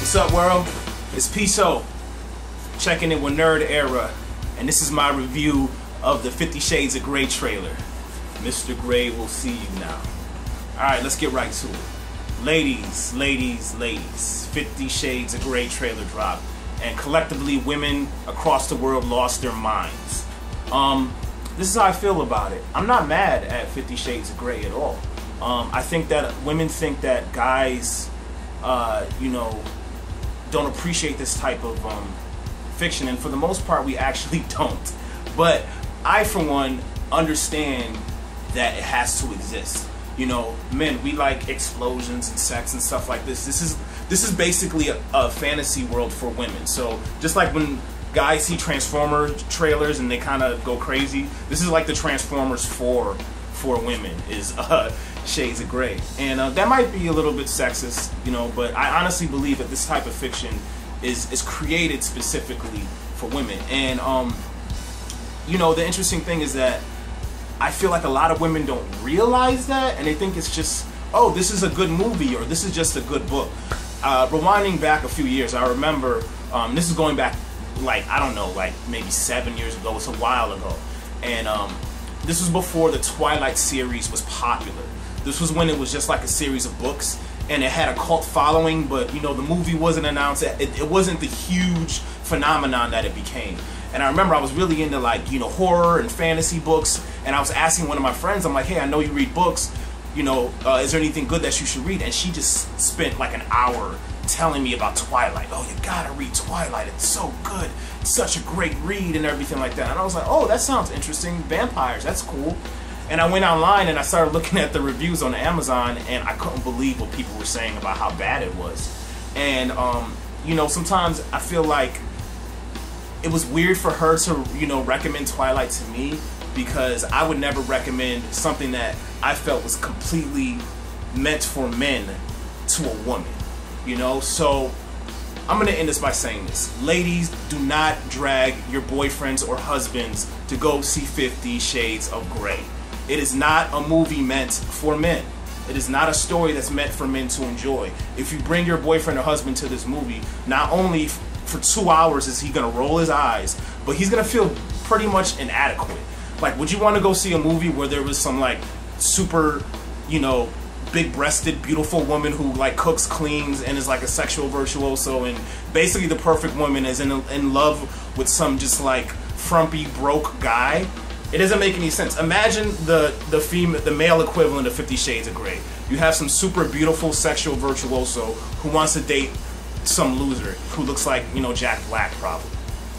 What's up, world? It's P.SO checking in with Nerd Era, and this is my review of the 50 Shades of Grey trailer. Mr. Grey will see you now. Alright, let's get right to it. Ladies, 50 Shades of Grey trailer drop, and collectively women across the world lost their minds. This is how I feel about it. I'm not mad at 50 Shades of Grey at all. I think that women think that guys, don't appreciate this type of fiction, and for the most part we actually don't. But I, for one, understand that it has to exist. You know, men, we like explosions and sex and stuff like this. This is basically a fantasy world for women. So just like when guys see Transformers trailers and they kind of go crazy, this is like the Transformers for women is Shades of Grey. And that might be a little bit sexist, you know, but I honestly believe that this type of fiction is created specifically for women. And you know, the interesting thing is that I feel like a lot of women don't realize that, and they think it's just, oh, this is a good movie, or this is just a good book. Rewinding back a few years, I remember, this is going back, like, I don't know, like maybe 7 years ago. It's a while ago. And this was before the Twilight series was popular. This was when it was just like a series of books, and it had a cult following, but, you know, the movie wasn't announced. It wasn't the huge phenomenon that it became. And I remember I was really into, like, you know, horror and fantasy books, and I was asking one of my friends, I'm like, hey, I know you read books, you know, is there anything good that you should read? And she just spent like an hour telling me about Twilight. Oh, you gotta read Twilight, it's so good, it's such a great read and everything like that. And I was like, oh, that sounds interesting, vampires, that's cool. And I went online and I started looking at the reviews on Amazon, and I couldn't believe what people were saying about how bad it was. And you know, sometimes I feel like it was weird for her to, you know, recommend Twilight to me, because I would never recommend something that I felt was completely meant for men to a woman, you know? So I'm gonna end this by saying this. Ladies, do not drag your boyfriends or husbands to go see 50 Shades of Grey. It is not a movie meant for men. It is not a story that's meant for men to enjoy. If you bring your boyfriend or husband to this movie, not only for 2 hours is he gonna roll his eyes, but he's gonna feel pretty much inadequate. Like, would you want to go see a movie where there was some, like, super, you know, big-breasted, beautiful woman who, like, cooks, cleans, and is like a sexual virtuoso, and basically the perfect woman is in love with some just, like, frumpy, broke guy? It doesn't make any sense. Imagine the male equivalent of 50 Shades of Grey. You have some super beautiful sexual virtuoso who wants to date some loser who looks like, you know, Jack Black, probably.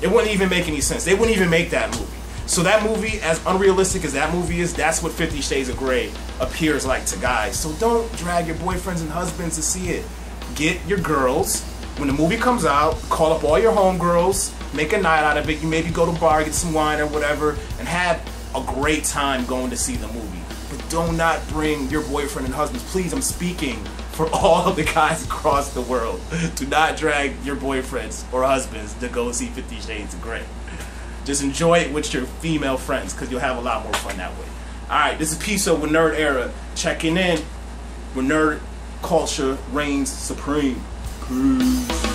It wouldn't even make any sense. They wouldn't even make that movie. So that movie, as unrealistic as that movie is, that's what 50 Shades of Grey appears like to guys. So don't drag your boyfriends and husbands to see it. Get your girls, when the movie comes out, call up all your homegirls, make a night out of it. You maybe go to a bar, get some wine or whatever, and have a great time going to see the movie. But do not bring your boyfriend and husbands. Please, I'm speaking for all of the guys across the world. Do not drag your boyfriends or husbands to go see 50 Shades of Grey. Just enjoy it with your female friends, because you'll have a lot more fun that way. Alright, this is P.SO with Nerd Era, checking in where nerd culture reigns supreme. Peace.